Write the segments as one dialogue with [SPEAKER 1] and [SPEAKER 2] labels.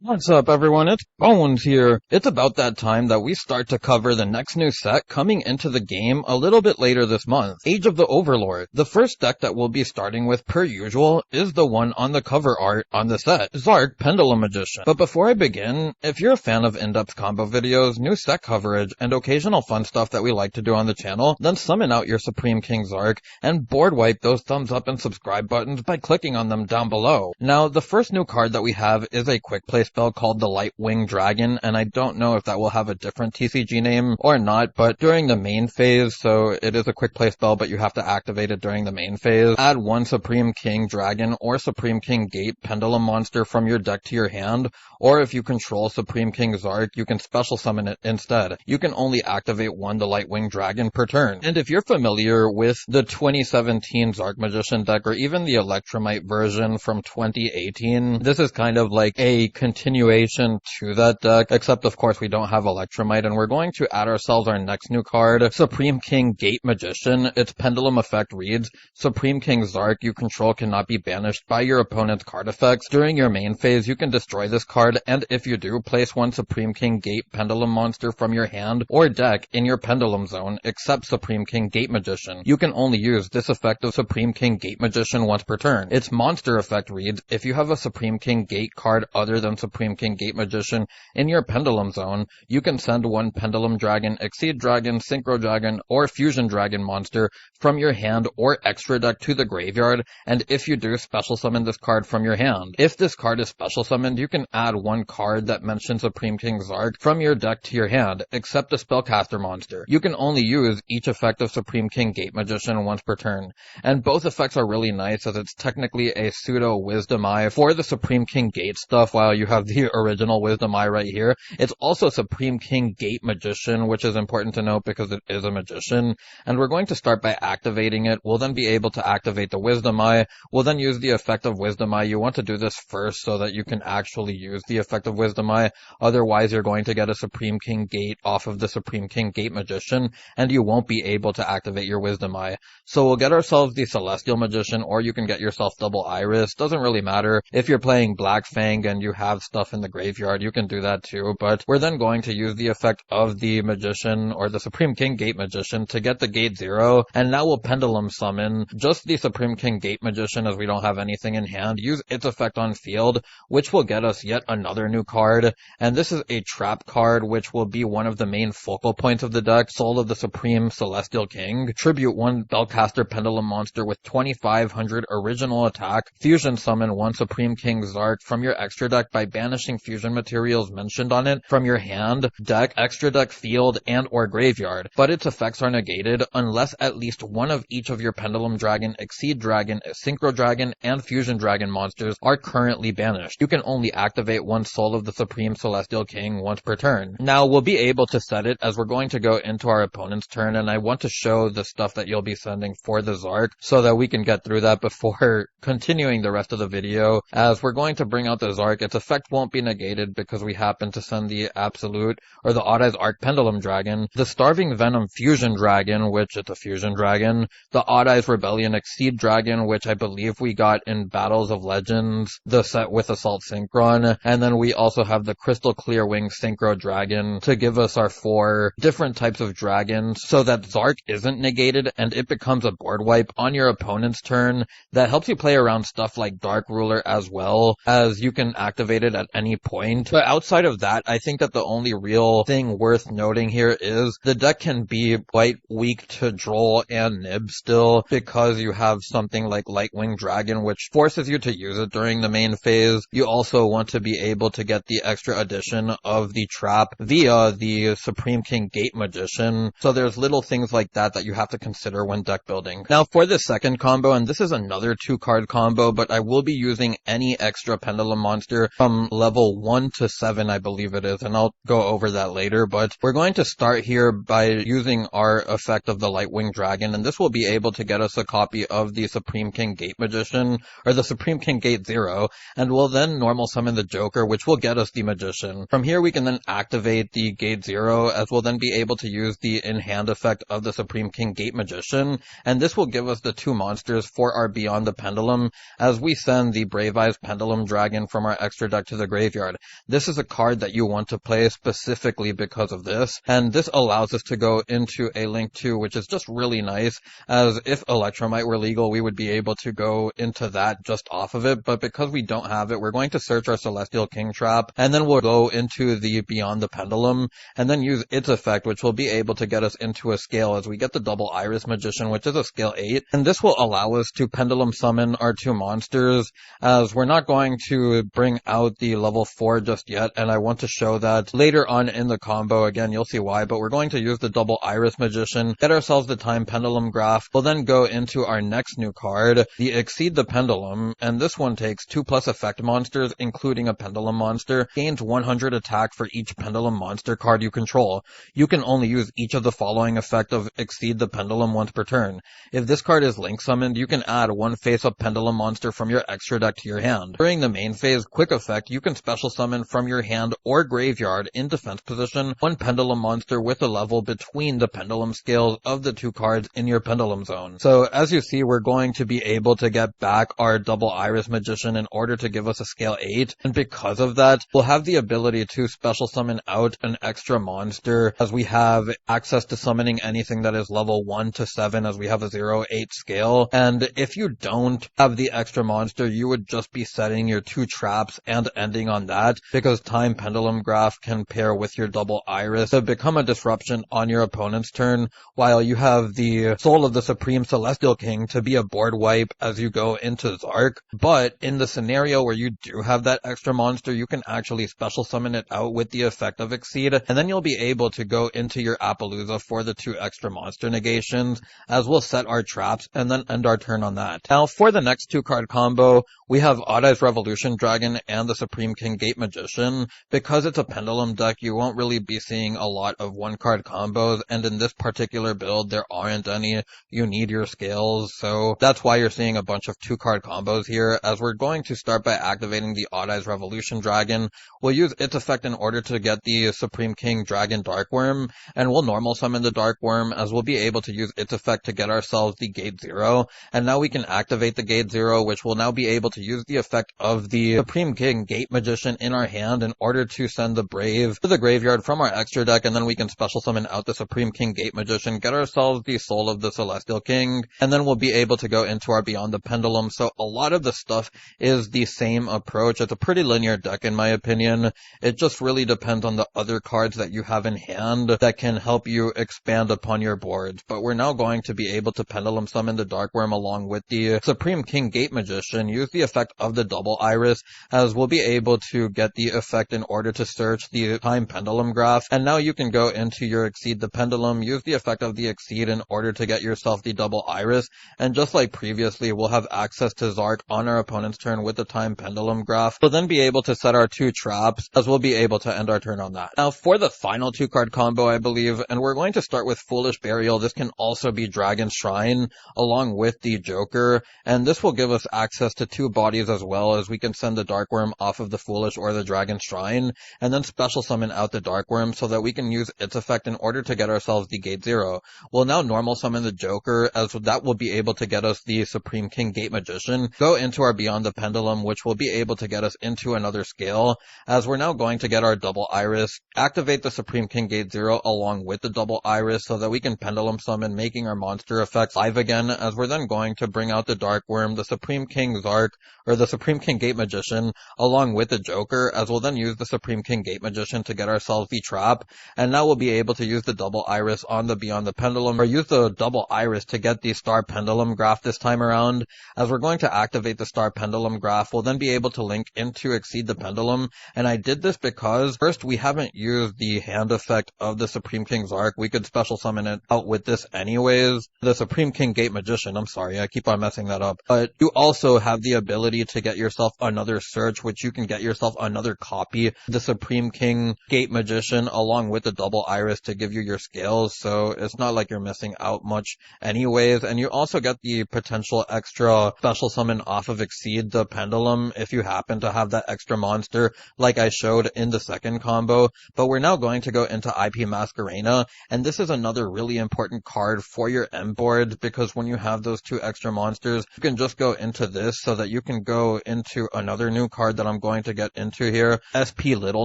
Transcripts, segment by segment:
[SPEAKER 1] What's up, everyone? It's Bones here. It's about that time that we start to cover the next new set coming into the game a little bit later this month, Age of the Overlord. The first deck that we'll be starting with, per usual, is the one on the cover art on the set, Zark Pendulum Magician. But before I begin, if you're a fan of in-depth combo videos, new set coverage, and occasional fun stuff that we like to do on the channel, then summon out your Supreme King Zark and board wipe those thumbs up and subscribe buttons by clicking on them down below. Now, the first new card that we have is a quick play spell called the Lightwing Dragon, and I don't know if that will have a different TCG name or not, but during the main phase, so it is a quick play spell, but you have to activate it during the main phase, add one Supreme King Dragon or Supreme King Gate Pendulum monster from your deck to your hand, or if you control Supreme King Zark, you can special summon it instead. You can only activate one the Lightwing Dragon per turn. And if you're familiar with the 2017 Zark Magician deck, or even the Electromite version from 2018, this is kind of like a continuation to that deck, except of course we don't have Electromite, and we're going to add ourselves our next new card, Supreme King Gate Magician. Its pendulum effect reads, Supreme King Zark you control cannot be banished by your opponent's card effects. During your main phase, you can destroy this card, and if you do, place one Supreme King Gate Pendulum monster from your hand or deck in your pendulum zone, except Supreme King Gate Magician. You can only use this effect of Supreme King Gate Magician once per turn. Its monster effect reads, if you have a Supreme King Gate card other than Supreme King Gate Magician in your pendulum zone, you can send one Pendulum Dragon, Exceed Dragon, Synchro Dragon, or Fusion Dragon monster from your hand or extra deck to the graveyard, and if you do, special summon this card from your hand. If this card is special summoned, you can add one card that mentions Supreme King Zark from your deck to your hand, except a spellcaster monster. You can only use each effect of Supreme King Gate Magician once per turn, and both effects are really nice as it's technically a pseudo Wisdom Eye for the Supreme King Gate stuff, while you have the original Wisdom Eye right here. It's also Supreme King Gate Magician, which is important to note because it is a magician, and we're going to start by activating it. We'll then be able to activate the Wisdom Eye. We'll then use the effect of Wisdom Eye. You want to do this first so that you can actually use the effect of Wisdom Eye, otherwise you're going to get a Supreme King Gate off of the Supreme King Gate Magician, and you won't be able to activate your Wisdom Eye. So we'll get ourselves the Celestial Magician, or you can get yourself Double Iris. Doesn't really matter. If you're playing Black Fang and you have stuff in the graveyard, you can do that too, but we're then going to use the effect of the Magician, or the Supreme King Gate Magician, to get the Gate 0, and now we'll Pendulum Summon just the Supreme King Gate Magician as we don't have anything in hand, use its effect on field, which will get us yet another new card, and this is a trap card, which will be one of the main focal points of the deck, Soul of the Supreme Celestial King. Tribute one Spellcaster Pendulum monster with 2500 original attack, fusion summon one Supreme King Zark from your extra deck by banishing fusion materials mentioned on it from your hand, deck, extra deck, field, and or graveyard, but its effects are negated unless at least one of each of your Pendulum Dragon, Exceed Dragon, Synchro Dragon, and Fusion Dragon monsters are currently banished. You can only activate one Soul of the Supreme Celestial King once per turn. Now, we'll be able to set it as we're going to go into our opponent's turn, and I want to show the stuff that you'll be sending for the Zark so that we can get through that before continuing the rest of the video. As we're going to bring out the Zark, its effect won't be negated because we happen to send the Absolute, or the Odd Eyes Arc Pendulum Dragon, the Starving Venom Fusion Dragon, which it's a Fusion Dragon, the Odd Eyes Rebellion Exceed Dragon, which I believe we got in Battles of Legends, the set with Assault Synchron, and then we also have the Crystal Clear Wing Synchro Dragon to give us our 4 different types of dragons, so that Zark isn't negated and it becomes a board wipe on your opponent's turn that helps you play around stuff like Dark Ruler, as well as you can activate it at any point. But outside of that, I think that the only real thing worth noting here is the deck can be quite weak to Droll and Nib still, because you have something like Lightwing Dragon, which forces you to use it during the main phase. You also want to be able to get the extra addition of the trap via the Supreme King Gate Magician, so there's little things like that that you have to consider when deck building. Now for the second combo, and this is another 2-card combo, but I will be using any extra Pendulum monster from level 1 to 7, I believe it is, and I'll go over that later, but we're going to start here by using our effect of the Lightwing Dragon, and this will be able to get us a copy of the Supreme King Gate Magician, or the Supreme King Gate 0, and we'll then normal summon the Joker, which will get us the Magician. From here we can then activate the Gate 0, as we'll then be able to use the in-hand effect of the Supreme King Gate Magician, and this will give us the 2 monsters for our Beyond the Pendulum, as we send the Brave Eyes Pendulum Dragon from our extra deck to the graveyard. This is a card that you want to play specifically because of this, and this allows us to go into a Link 2, which is just really nice, as if Electromite were legal, we would be able to go into that just off of it, but because we don't have it, we're going to search our Celestial King trap, and then we'll go into the Beyond the Pendulum, and then use its effect, which will be able to get us into a scale, as we get the double Iris Magician, which is a scale 8, and this will allow us to pendulum summon our 2 monsters, as we're not going to bring out the level 4 just yet, and I want to show that later on in the combo. Again, you'll see why, but we're going to use the double Iris Magician, get ourselves the Time Pendulum Graph. We'll then go into our next new card, the Exceed the Pendulum, and this one takes 2+ effect monsters, including a Pendulum monster, gains 100 attack for each Pendulum monster card you control. You can only use each of the following effect of Exceed the Pendulum once per turn. If this card is Link summoned, you can add 1 face-up Pendulum monster from your extra deck to your hand. During the main phase, quick effect, you can special summon from your hand or graveyard in defense position 1 Pendulum monster with a level between the Pendulum scales of the 2 cards in your Pendulum zone. So as you see, we're going to be able to get back our double Iris Magician in order to give us a scale 8, and because of that, we'll have the ability to special summon out an extra monster, as we have access to summoning anything that is level 1 to 7, as we have a 0-8 scale, and if you don't have the extra monster, you would just be setting your 2 traps and ending on that, because Time Pendulum Graph can pair with your double Iris to become a disruption on your opponent's turn, while you have the Soul of the Supreme Celestial King to be a board wipe as you go into Zark. But in the scenario where you do have that extra monster, you can actually special summon it out with the effect of Exceed, and then you'll be able to go into your Appaloosa for the 2 extra monster negations, as we'll set our traps and then end our turn on that. Now for the next 2 card combo, we have Odd Eyes Revolution Dragon and the Supreme King Gate Magician. Because it's a Pendulum deck, you won't really be seeing a lot of 1 card combos, and in this particular build, there aren't any. You need your scales, so that's why you're seeing a bunch of 2 card combos here, as we're going to start by activating the Odd Eyes Revolution Dragon. We'll use its effect in order to get the Supreme King Dragon Dark Worm, and we'll normal summon the Dark Worm, as we'll be able to use its effect to get ourselves the Gate 0, and now we can activate the Gate 0, which will now be able to use the effect of the Supreme King Gate Magician in our hand in order to send the Brave to the graveyard from our extra deck, and then we can special summon out the Supreme King Gate Magician, get ourselves the Soul of the Celestial King, and then we'll be able to go into our Beyond the Pendulum. So a lot of the stuff is the same approach. It's a pretty linear deck in my opinion. It just really depends on the other cards that you have in hand that can help you expand upon your boards. But we're now going to be able to Pendulum summon the Dark Worm along with the Supreme King Gate Magician, use the effect of the double Iris, as we'll be able to get the effect in order to search the Time Pendulum Graph, and now you can go into your Exceed the Pendulum, use the effect of the Exceed in order to get yourself the double Iris, and just like previously, we'll have access to Zark on our opponent's turn with the Time Pendulum Graph. We'll then be able to set our 2 traps, as we'll be able to end our turn on that. Now for the final 2 card combo, I believe, and we're going to start with Foolish Burial. This can also be Dragon Shrine along with the Joker, and this will give us access to 2 bodies as well, as we can send the Dark Worm off of the Foolish or the Dragon Shrine, and then special summon out the Dark Worm so that we can use its effect in order to get ourselves the Gate 0. We'll now normal summon the Joker, as that will be able to get us the Supreme King Gate Magician, go into our Beyond the Pendulum, which will be able to get us into another scale, as we're now going to get our double Iris, activate the Supreme King Gate 0 along with the double Iris so that we can Pendulum summon, making our monster effects live again, as we're then going to bring out the Dark Worm, the Supreme King Zark, or the Supreme King Gate Magician, along with the Joker, as we'll then use the Supreme King Gate Magician to get ourselves the trap, and now we'll be able to use the double Iris on the Beyond the Pendulum, or use the double Iris to get the Star Pendulum Graph this time around, as we're going to activate the Star Pendulum Graph. We'll then be able to link into Exceed the Pendulum, and I did this because, first, we haven't used the hand effect of the Supreme King Zark. We could special summon it out with this anyways. The Supreme King Gate Magician, I'm sorry, I keep on messing that up. But you also have the ability to get yourself another search, which you can get yourself another copy, the Supreme King Gate Magician, along with the double Iris to give you your scales, so it's not like you're missing out much anyways. And you also get the potential extra special summon off of Exceed the Pendulum if you happen to have that extra monster, like I showed in the second combo. But we're now going to go into IP Masquerena, and this is another really important card for your M board, because when you have those 2 extra monsters, you can just go into this so that you you can go into another new card that I'm going to get into here, SP Little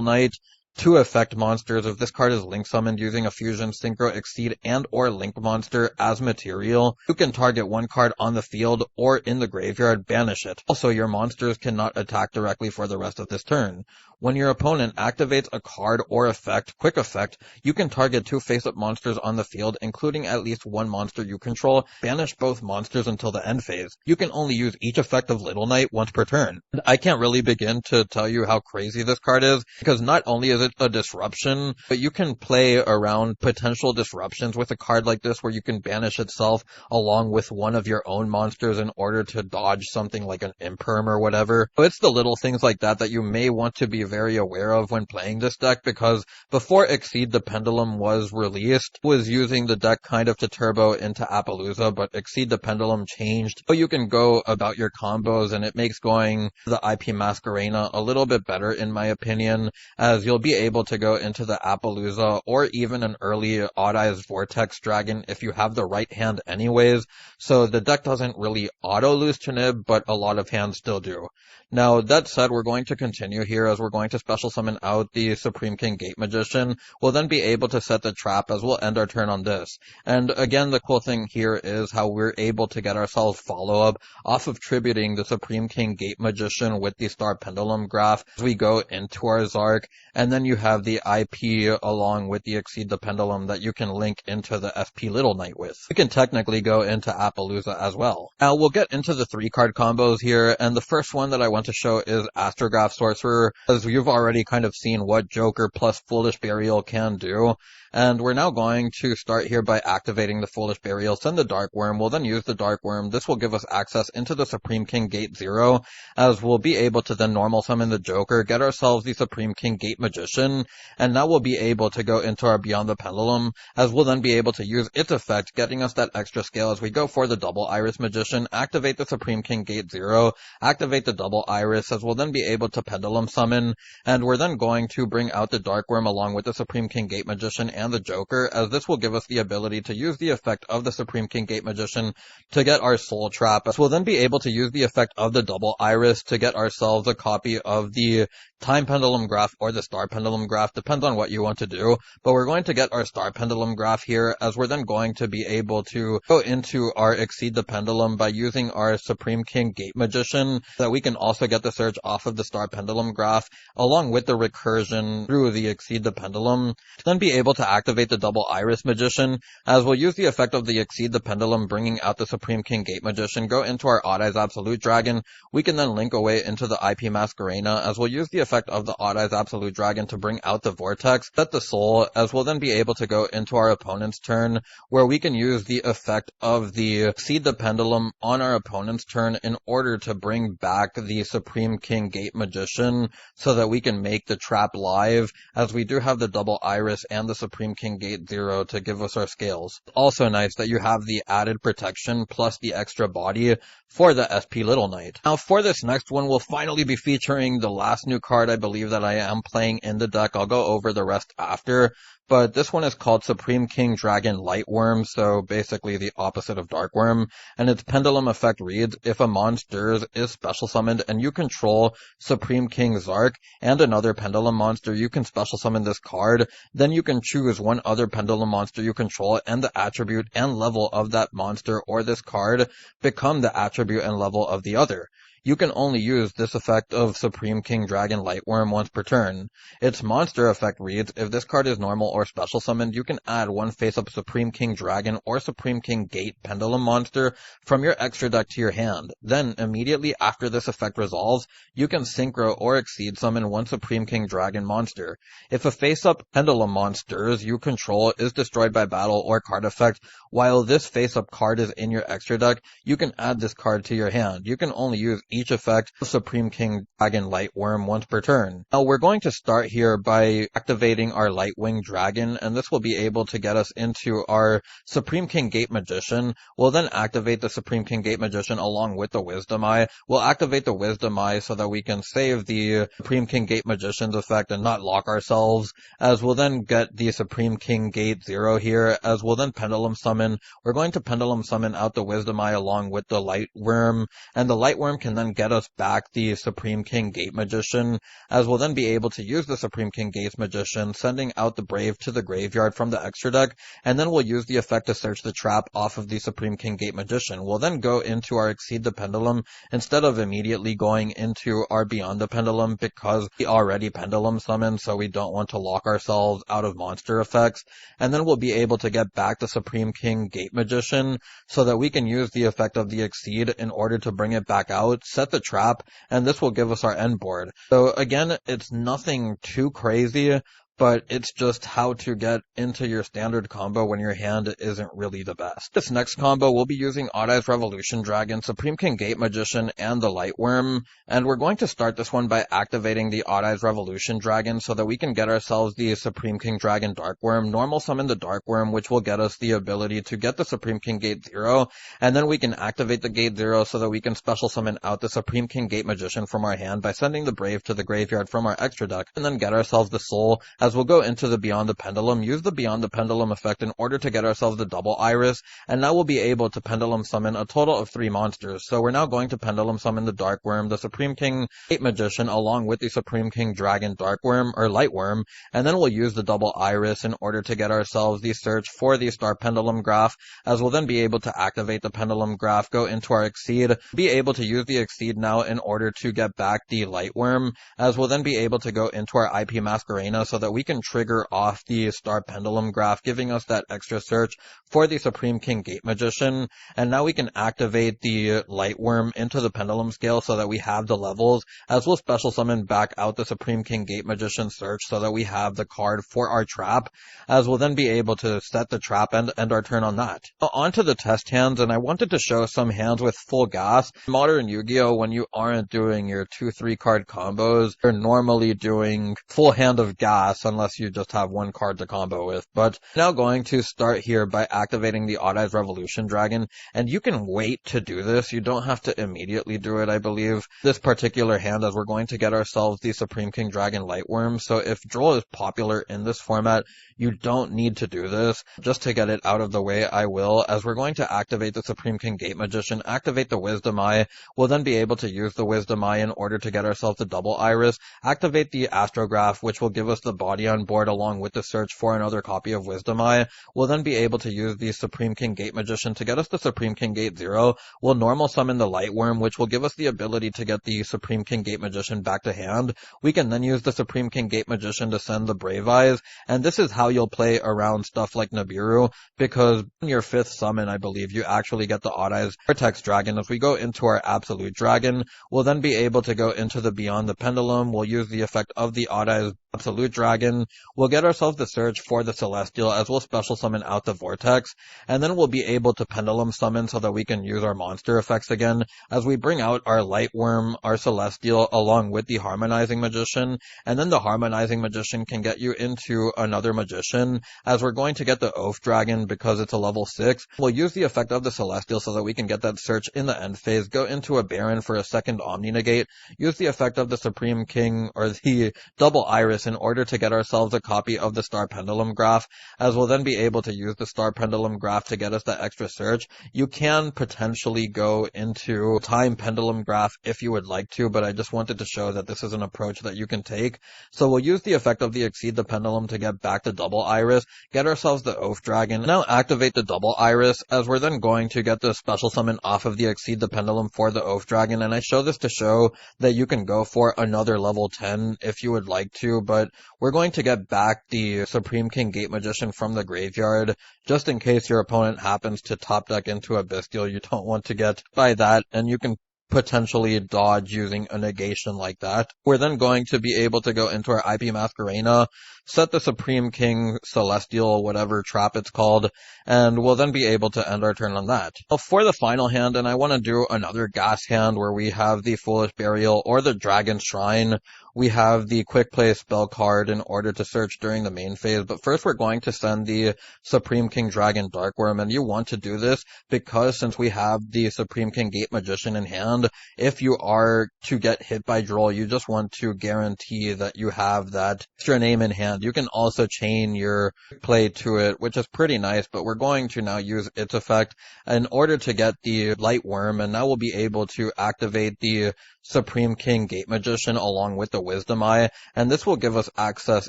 [SPEAKER 1] Knight. Two effect monsters. If this card is link summoned using a fusion, synchro, exceed, and or link monster as material, you can target one card on the field or in the graveyard, banish it. Also, your monsters cannot attack directly for the rest of this turn. When your opponent activates a card or effect, quick effect, you can target two face-up monsters on the field, including at least one monster you control, banish both monsters until the end phase. You can only use each effect of Little Knight once per turn. And I can't really begin to tell you how crazy this card is, because not only is it a disruption, but you can play around potential disruptions with a card like this where you can banish itself along with one of your own monsters in order to dodge something like an imperm or whatever. So it's the little things like that that you may want to be very aware of when playing this deck, because before Exceed the Pendulum was released, was using the deck kind of to turbo into Appaloosa, but Exceed the Pendulum changed so you can go about your combos, and it makes going the IP Masquerena a little bit better in my opinion, as you'll be able to go into the Appaloosa or even an early Odd Eyes Vortex Dragon if you have the right hand anyways, so the deck doesn't really auto lose to Nib, but a lot of hands still do. Now, that said, we're going to continue here as we're going to special summon out the Supreme King Gate Magician. We'll then be able to set the trap as we'll end our turn on this. And again, the cool thing here is how we're able to get ourselves follow-up off of tributing the Supreme King Gate Magician with the Star Pendulum Graph as we go into our Zark, and then you have the IP along with the Exceed the Pendulum that you can link into the SP Little Knight with. You can technically go into Appaloosa as well. Now, we'll get into the 3-card combos here, and the first one that I want to show is Astrograph Sorcerer, as you've already kind of seen what Joker plus Foolish Burial can do. And we're now going to start here by activating the Foolish Burial, send the Dark Worm, we'll then use the Dark Worm. This will give us access into the Supreme King Gate 0, as we'll be able to then normal summon the Joker, get ourselves the Supreme King Gate Magician, and now we'll be able to go into our Beyond the Pendulum, as we'll then be able to use its effect, getting us that extra scale as we go for the Double Iris Magician, activate the Supreme King Gate 0, activate the Double Iris, as we'll then be able to Pendulum Summon, and we're then going to bring out the Dark Worm along with the Supreme King Gate Magician and the Joker, as this will give us the ability to use the effect of the Supreme King Gate Magician to get our Soul Trap, as we'll then be able to use the effect of the Double Iris to get ourselves a copy of the Time Pendulum Graph or the Star Pendulum Graph, depends on what you want to do, but we're going to get our Star Pendulum Graph here, as we're then going to be able to go into our Exceed the Pendulum by using our Supreme King Gate Magician, so that we can also get the search off of the Star Pendulum Graph, along with the recursion through the Exceed the Pendulum, to then be able to activate the Double Iris Magician, as we'll use the effect of the Exceed the Pendulum, bringing out the Supreme King Gate Magician, go into our Odd Eyes Absolute Dragon. We can then link away into the IP Masquerena, as we'll use the effect of the Odd Eyes Absolute Dragon to bring out the Vortex, set the Soul, as we'll then be able to go into our opponent's turn, where we can use the effect of the Exceed the Pendulum on our opponent's turn in order to bring back the Supreme King Gate Magician, so that we can make the trap live, as we do have the Double Iris and the Supreme King Gate 0 to give us our scales. Also nice that you have the added protection plus the extra body for the SP Little Knight. Now, for this next one, we'll finally be featuring the last new card I believe that I am playing in the deck. I'll go over the rest after, but this one is called Supreme King Dragon Lightworm, so basically the opposite of Darkworm, and its pendulum effect reads, if a monster is special summoned and you control Supreme King Zark and another pendulum monster, you can special summon this card, then you can choose one other pendulum monster you control, and the attribute and level of that monster or this card become the attribute and level of the other. You can only use this effect of Supreme King Dragon Lightworm once per turn. Its monster effect reads, if this card is normal or special summoned, you can add one face-up Supreme King Dragon or Supreme King Gate Pendulum monster from your extra deck to your hand. Then, immediately after this effect resolves, you can synchro or exceed summon one Supreme King Dragon monster. If a face-up Pendulum monsters you control is destroyed by battle or card effect, while this face-up card is in your extra deck, you can add this card to your hand. You can only use each effect of Supreme King Dragon Lightworm once per turn. Now, we're going to start here by activating our Lightwing Dragon, and this will be able to get us into our Supreme King Gate Magician. We'll then activate the Supreme King Gate Magician along with the Wisdom Eye. We'll activate the Wisdom Eye so that we can save the Supreme King Gate Magician's effect and not lock ourselves, as we'll then get the Supreme King Gate 0 here, as we'll then Pendulum Summon. We're going to Pendulum Summon out the Wisdom Eye along with the Lightworm, and the Lightworm can then then get us back the Supreme King Gate Magician, as we'll then be able to use the Supreme King Gate Magician, sending out the Brave to the graveyard from the extra deck, and then we'll use the effect to search the trap off of the Supreme King Gate Magician. We'll then go into our Exceed the Pendulum instead of immediately going into our Beyond the Pendulum, because we already Pendulum summoned, so we don't want to lock ourselves out of monster effects. And then we'll be able to get back the Supreme King Gate Magician so that we can use the effect of the Exceed in order to bring it back out, set the trap, and this will give us our end board. So again, it's nothing too crazy, but it's just how to get into your standard combo when your hand isn't really the best. This next combo, we'll be using Odd Eyes Revolution Dragon, Supreme King Gate Magician, and the Lightworm, and we're going to start this one by activating the Odd Eyes Revolution Dragon so that we can get ourselves the Supreme King Dragon Darkworm, normal summon the Darkworm, which will get us the ability to get the Supreme King Gate 0, and then we can activate the Gate 0 so that we can special summon out the Supreme King Gate Magician from our hand by sending the Brave to the graveyard from our extra deck, and then get ourselves the Soul, as we'll go into the Beyond the Pendulum, use the Beyond the Pendulum effect in order to get ourselves the double Iris, and now we'll be able to Pendulum summon a total of 3 monsters. So we're now going to Pendulum summon the Darkworm, the Supreme King Gate Magician, along with the Supreme King Dragon Darkworm, or Lightworm, and then we'll use the double Iris in order to get ourselves the search for the Star Pendulum Graph, as we'll then be able to activate the Pendulum Graph, go into our Exceed, be able to use the Exceed now in order to get back the Lightworm, as we'll then be able to go into our IP Masquerena so that we can trigger off the Star Pendulum Graph, giving us that extra search for the Supreme King Gate Magician, and now we can activate the Lightworm into the Pendulum Scale so that we have the levels, as we'll special summon back out the Supreme King Gate Magician search so that we have the card for our trap, as we'll then be able to set the trap and end our turn on that. Now, on to the test hands, and I wanted to show some hands with full gas. In Modern Yu-Gi-Oh! When you aren't doing your 2-3 card combos, you're normally doing full hand of gas unless you just have one card to combo with. But now going to start here by activating the Odd Eyes Revolution Dragon, and you can wait to do this. You don't have to immediately do it, I believe. This particular hand, as we're going to get ourselves the Supreme King Dragon Lightworm, so if Droll is popular in this format, you don't need to do this. Just to get it out of the way, I will, as we're going to activate the Supreme King Gate Magician, activate the Wisdom Eye. We'll then be able to use the Wisdom Eye in order to get ourselves the double Iris, activate the Astrograph, which will give us the body on board along with the search for another copy of Wisdom Eye. We'll then be able to use the Supreme King Gate Magician to get us the Supreme King Gate 0. We'll normal summon the Lightworm, which will give us the ability to get the Supreme King Gate Magician back to hand. We can then use the Supreme King Gate Magician to send the Brave Eyes, and this is how you'll play around stuff like Nibiru, because in your 5th summon, I believe, you actually get the Odd Eyes Vortex Dragon. If we go into our Absolute Dragon, we'll then be able to go into the Beyond the Pendulum. We'll use the effect of the Odd Eyes Absolute Dragon. We'll get ourselves the search for the Celestial, as we'll special summon out the Vortex, and then we'll be able to Pendulum summon so that we can use our monster effects again, as we bring out our Lightworm, our Celestial, along with the Harmonizing Magician, and then the Harmonizing Magician can get you into another Magician, as we're going to get the Oath Dragon because it's a level 6. We'll use the effect of the Celestial so that we can get that search in the end phase, go into a Baron for a second Omni Negate, use the effect of the Supreme King, or the double Iris, in order to get ourselves a copy of the Star Pendulum Graph, as we'll then be able to use the Star Pendulum Graph to get us that extra search. You can potentially go into Time Pendulum Graph if you would like to, but I just wanted to show that this is an approach that you can take. So we'll use the effect of the Exceed the Pendulum to get back the double Iris, get ourselves the Oath Dragon, now activate the double Iris, as we're then going to get the special summon off of the Exceed the Pendulum for the Oath Dragon, and I show this to show that you can go for another level 10 if you would like to, but we're going to get back the Supreme King Gate Magician from the graveyard, just in case your opponent happens to top deck into a Bestial. You don't want to get by that, and you can potentially dodge using a negation like that. We're then going to be able to go into our IP Masquerena, set the Supreme King Celestial, whatever trap it's called, and we'll then be able to end our turn on that. Now for the final hand, and I want to do another gas hand where we have the Foolish Burial or the Dragon Shrine, we have the quick play spell card in order to search during the main phase, but first we're going to send the Supreme King Dragon Darkworm, and you want to do this because since we have the Supreme King Gate Magician in hand, if you are to get hit by Droll, you just want to guarantee that you have that extra name in hand. You can also chain your play to it, which is pretty nice, but we're going to now use its effect in order to get the Light Worm, and now we'll be able to activate the Supreme King Gate Magician along with the Wisdom Eye, and this will give us access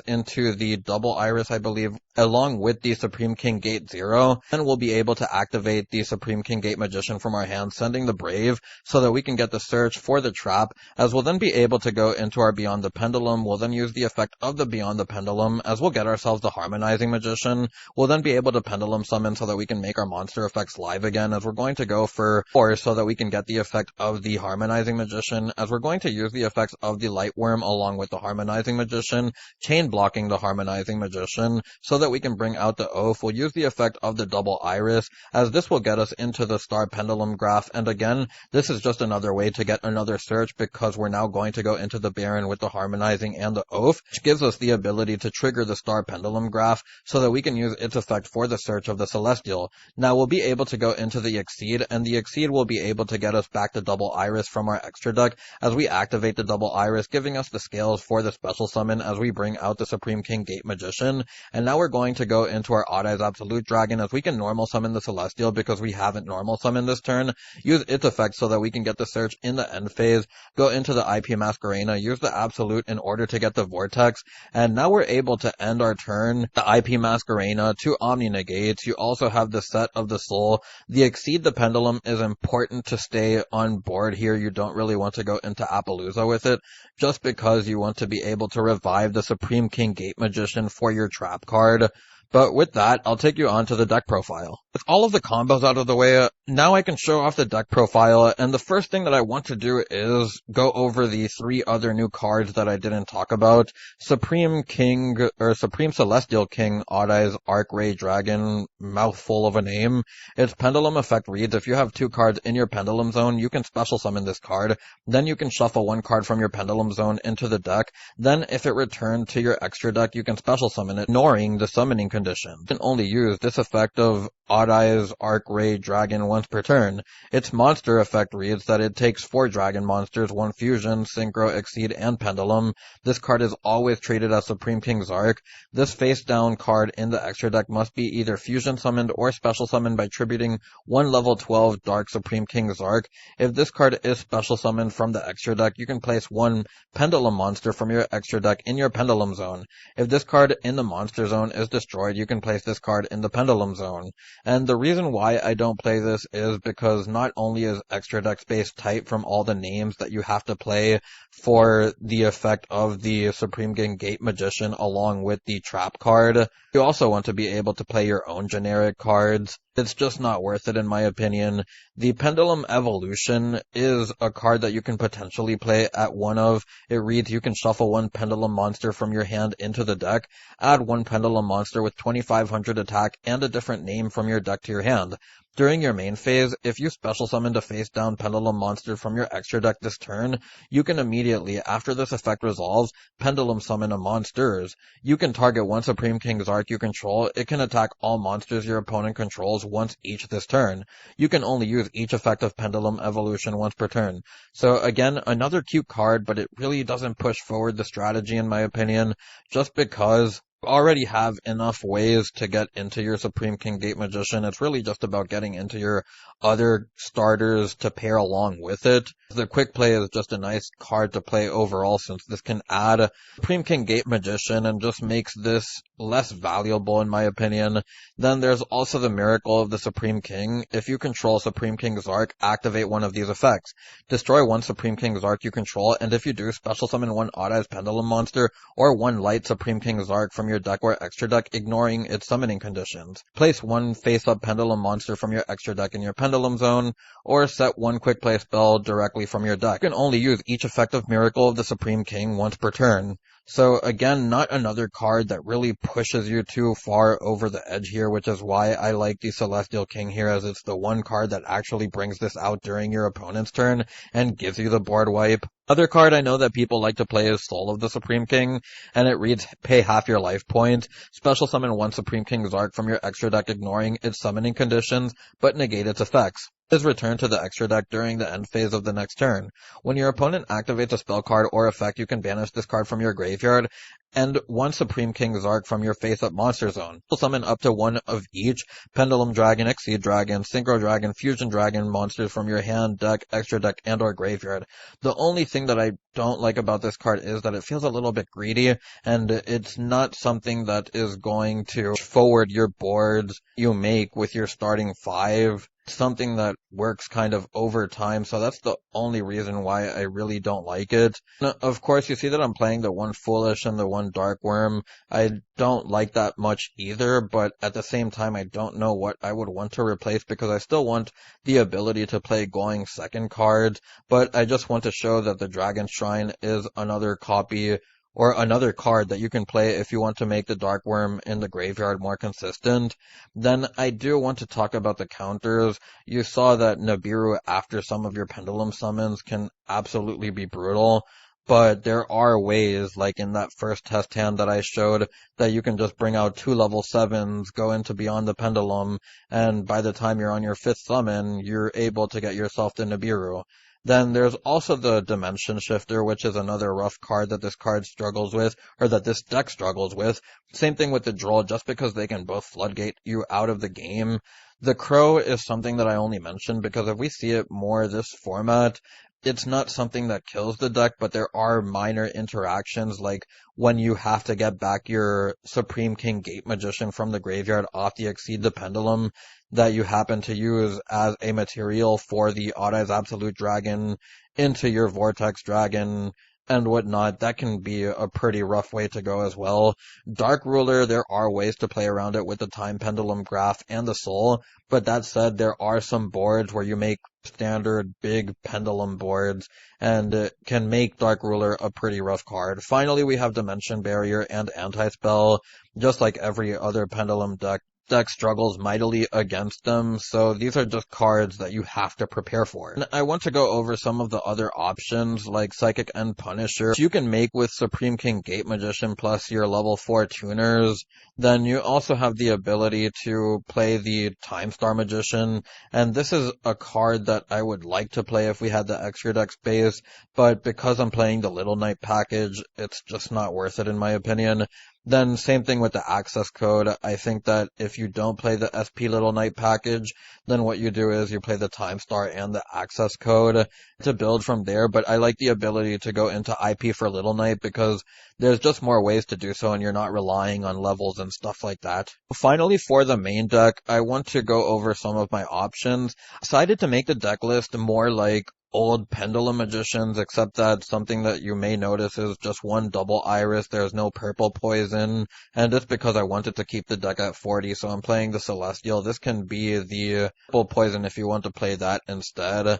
[SPEAKER 1] into the Double Iris, I believe, along with the Supreme King Gate 0, and we'll be able to activate the Supreme King Gate Magician from our hand, sending the Brave, so that we can get the search for the trap, as we'll then be able to go into our Beyond the Pendulum. We'll then use the effect of the Beyond the Pendulum, as we'll get ourselves the Harmonizing Magician. We'll then be able to Pendulum Summon so that we can make our monster effects live again, as we're going to go for 4 so that we can get the effect of the Harmonizing Magician, as we're going to use the effects of the Light Worm along with the Harmonizing Magician, chain blocking the Harmonizing Magician so that we can bring out the Oath. We'll use the effect of the Double Iris, as this will get us into the Star Pendulum graph, and again, this is just another way to get another search because we're now going to go into the Baron with the Harmonizing and the Oath, which gives us the ability to trigger the Star Pendulum graph so that we can use its effect for the search of the Celestial. Now we'll be able to go into the Exceed, and the Exceed will be able to get us back the Double Iris from our extra deck as we activate the Double Iris, giving us the scales for the special summon as we bring out the Supreme King Gate Magician. And now we're going to go into our Odd Eyes Absolute Dragon, as we can normal summon the Celestial because we haven't normal summoned this turn, use its effect so that we can get the search in the end phase, go into the IP Masquerena, use the Absolute in order to get the Vortex, and now we're able to end our turn, the IP Masquerena, to Omni Negates. You also have the Set of the Soul. The Exceed the Pendulum is important to stay on board here. You don't really want to go into Appaloosa with it, just because you want to be able to revive the Supreme King Gate Magician for your trap card. But with that, I'll take you on to the deck profile. With all of the combos out of the way, now I can show off the deck profile, and the first thing that I want to do is go over the 3 other new cards that I didn't talk about. Supreme Celestial King, Odd Eyes, Arc Ray Dragon, mouthful of a name. Its Pendulum effect reads, if you have 2 cards in your Pendulum Zone, you can special summon this card. Then you can shuffle 1 card from your Pendulum Zone into the deck. Then if it returned to your extra deck, you can special summon it, ignoring the summoning condition. You can only use this effect of Odd Eyes Arc Ray Dragon once per turn. Its monster effect reads that it takes 4 dragon monsters, 1 fusion, synchro, exceed, and pendulum. This card is always treated as Supreme King Zark. This face down card in the extra deck must be either fusion summoned or special summoned by tributing 1 level 12 Dark Supreme King Zark. If this card is special summoned from the extra deck, you can place 1 pendulum monster from your extra deck in your pendulum zone. If this card in the monster zone is destroyed, you can place this card in the pendulum zone. And the reason why I don't play this is because not only is extra deck space tight from all the names that you have to play for the effect of the Supreme King Gate Magician along with the trap card, you also want to be able to play your own generic cards. It's just not worth it in my opinion. The Pendulum Evolution is a card that you can potentially play at 1 of. It reads you can shuffle 1 Pendulum monster from your hand into the deck, add 1 Pendulum monster with 2500 attack and a different name from your deck to your hand. During your main phase, if you special summoned a face-down Pendulum monster from your extra deck this turn, you can immediately, after this effect resolves, Pendulum summon a monsters. You can target 1 Supreme King Zark you control. It can attack all monsters your opponent controls once each this turn. You can only use each effect of Pendulum Evolution once per turn. So again, another cute card, but it really doesn't push forward the strategy in my opinion, just because you already have enough ways to get into your Supreme King Gate Magician. It's really just about getting into your other starters to pair along with it. The quick play is just a nice card to play overall, since this can add Supreme King Gate Magician and just makes this less valuable in my opinion. Then there's also the Miracle of the Supreme King. If you control Supreme King Zark, activate 1 of these effects. Destroy 1 Supreme King Zark you control, and if you do, special summon 1 Odd Eyes Pendulum monster or 1 light Supreme King Zark from your deck or extra deck, ignoring its summoning conditions. Place 1 face-up Pendulum monster from your extra deck in your Pendulum zone, or set 1 quick play spell directly from your deck. You can only use each effect of Miracle of the Supreme King once per turn. So again, not another card that really pushes you too far over the edge here, which is why I like the Celestial King here, as it's the one card that actually brings this out during your opponent's turn and gives you the board wipe. Other card I know that people like to play is Soul of the Supreme King, and it reads, pay half your life point. Special summon one Supreme King Zark from your extra deck, ignoring its summoning conditions, but negate its effects. Is returned to the extra deck during the end phase of the next turn. When your opponent activates a spell card or effect, you can banish this card from your graveyard, and one Supreme King Zark from your face-up monster zone. You'll summon up to one of each Pendulum Dragon, Exceed Dragon, Synchro Dragon, Fusion Dragon monsters from your hand, deck, extra deck, and or graveyard. The only thing that I don't like about this card is that it feels a little bit greedy, and it's not something that is going to forward your boards you make with your starting 5. Something that works kind of over time, so that's the only reason why I really don't like it. Now, of course, you see that I'm playing the one Foolish and the one Dark Worm. I don't like that much either, but at the same time, I don't know what I would want to replace, because I still want the ability to play going second cards, but I just want to show that the Dragon Shrine is another copy or another card that you can play if you want to make the Dark Worm in the graveyard more consistent. Then I do want to talk about the counters. You saw that Nibiru after some of your Pendulum summons can absolutely be brutal, but there are ways, like in that first test hand that I showed, that you can just bring out 2 level 7s, go into Beyond the Pendulum, and by the time you're on your 5th summon, you're able to get yourself the Nibiru. Then there's also the Dimension Shifter, which is another rough card that this card struggles with, or that this deck struggles with. Same thing with the Droll, just because they can both floodgate you out of the game. The Crow is something that I only mentioned because if we see it more this format, it's not something that kills the deck, but there are minor interactions, like when you have to get back your Supreme King Gate Magician from the graveyard off the Exceed the Pendulum, that you happen to use as a material for the Odd Eyes Absolute Dragon into your Vortex Dragon and whatnot. That can be a pretty rough way to go as well. Dark Ruler, there are ways to play around it with the Time Pendulum Graph and the Soul, but that said, there are some boards where you make standard big pendulum boards and can make Dark Ruler a pretty rough card. Finally, we have Dimension Barrier and Anti-Spell. Just like every other pendulum deck struggles mightily against them, so these are just cards that you have to prepare for. And I want to go over some of the other options, like Psychic End Punisher, which you can make with Supreme King Gate Magician plus your level 4 tuners. Then you also have the ability to play the Time Star Magician, and this is a card that I would like to play if we had the extra deck space, but because I'm playing the Little Knight package, it's just not worth it in my opinion. Then same thing with the access code. I think that if you don't play the SP Little Knight package, then what you do is you play the Time Star and the access code to build from there. But I like the ability to go into IP for Little Knight because there's just more ways to do so and you're not relying on levels and stuff like that. Finally, for the main deck, I want to go over some of my options. I decided to make the deck list more like old Pendulum Magicians, except that something that you may notice is just one double Iris, there's no purple poison, and it's because I wanted to keep the deck at 40, so I'm playing the Celestial. This can be the purple poison if you want to play that instead.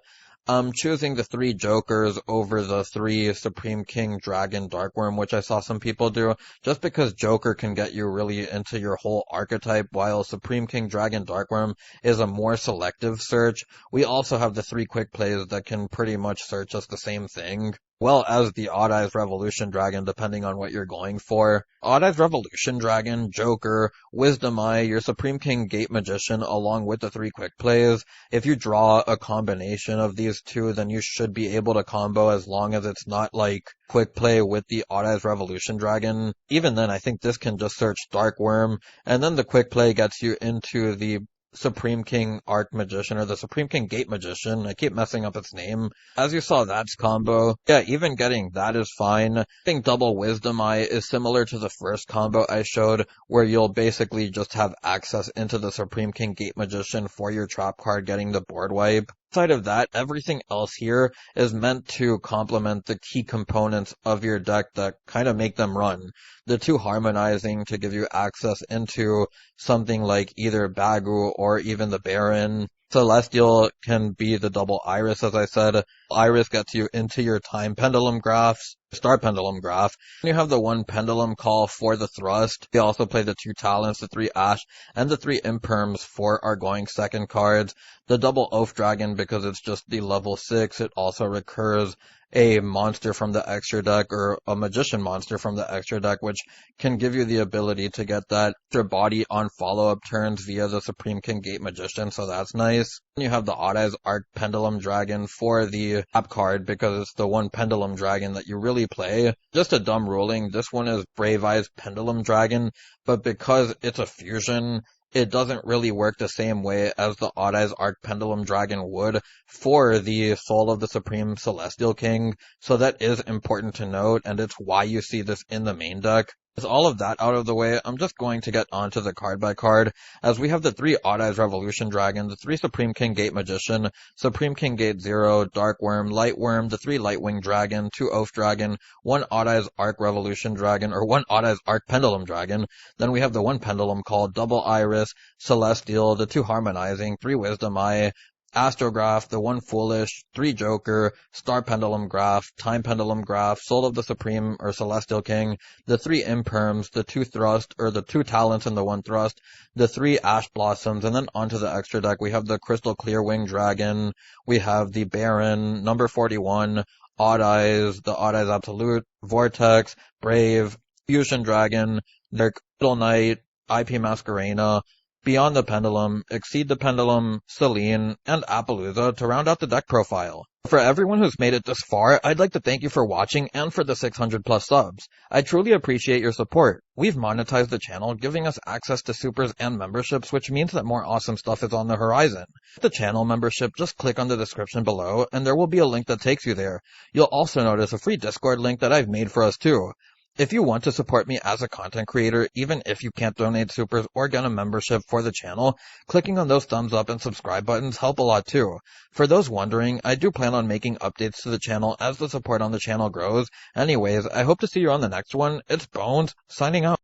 [SPEAKER 1] I'm choosing the 3 Jokers over the 3 Supreme King Dragon Darkworm, which I saw some people do, just because Joker can get you really into your whole archetype, while Supreme King Dragon Darkworm is a more selective search. We also have the 3 quick plays that can pretty much search us the same thing, well as the Odd Eyes Revolution Dragon, depending on what you're going for. Odd Eyes Revolution Dragon, Joker, Wisdom Eye, your Supreme King Gate Magician, along with the 3 quick plays. If you draw a combination of these 2, then you should be able to combo as long as it's not like quick play with the Odd Eyes Revolution Dragon. Even then, I think this can just search Dark Worm, and then the quick play gets you into the Supreme King Arc Magician, or the Supreme King Gate Magician. I keep messing up its name. As you saw, that's combo. Yeah, even getting that is fine. I think Double Wisdom Eye is similar to the first combo I showed, where you'll basically just have access into the Supreme King Gate Magician for your trap card getting the board wipe. Outside of that, everything else here is meant to complement the key components of your deck that kind of make them run. The 2 Harmonizing to give you access into something like either Bagu or even the Baron. Celestial can be the double Iris, as I said. Iris gets you into your time pendulum graphs, star pendulum graph. You have the 1 pendulum call for the thrust. We also play the 2 talents, the 3 ash, and the 3 imperms for our going second cards. The double oath dragon, because it's just the level 6, it also recurs a monster from the extra deck, or a magician monster from the extra deck, which can give you the ability to get that extra body on follow-up turns via the Supreme King Gate Magician, so that's nice. You have the Odd Eyes Arc Pendulum Dragon for the app card, because it's the 1 Pendulum Dragon that you really play. Just a dumb ruling, this one is Brave Eyes Pendulum Dragon, but because it's a fusion, it doesn't really work the same way as the Odd Eyes Arc Pendulum Dragon would for the Soul of the Supreme Celestial King, so that is important to note, and it's why you see this in the main deck. With all of that out of the way, I'm just going to get onto the card by card, as we have the 3 Odd Eyes Revolution Dragon, the 3 Supreme King Gate Magician, Supreme King Gate 0, Dark Worm, Light Worm, the 3 Lightwing Dragon, 2 Oath Dragon, 1 Odd Eyes Arc Revolution Dragon, or 1 Odd Eyes Arc Pendulum Dragon. Then we have the 1 Pendulum called Double Iris, Celestial, the 2 Harmonizing, 3 Wisdom Eye, Astrograph, the 1 Foolish, 3 Joker, Star Pendulum Graph, Time Pendulum Graph, Soul of the Supreme or Celestial King, the 3 Imperms, the 2 Thrust, or the 2 Talents and the 1 Thrust, the 3 Ash Blossoms, and then onto the extra deck we have the Crystal Clear Wing Dragon, we have the Baron, number 41, Odd Eyes, the Odd Eyes Absolute, Vortex, Brave, Fusion Dragon, the Little Knight, IP Masquerena, Beyond the Pendulum, Exceed the Pendulum, Celine, and Appaloosa to round out the deck profile. For everyone who's made it this far, I'd like to thank you for watching and for the 600 plus subs. I truly appreciate your support. We've monetized the channel, giving us access to supers and memberships, which means that more awesome stuff is on the horizon. The channel membership, just click on the description below, and there will be a link that takes you there. You'll also notice a free Discord link that I've made for us too. If you want to support me as a content creator, even if you can't donate supers or get a membership for the channel, clicking on those thumbs up and subscribe buttons help a lot too. For those wondering, I do plan on making updates to the channel as the support on the channel grows. Anyways, I hope to see you on the next one. It's Bones, signing out.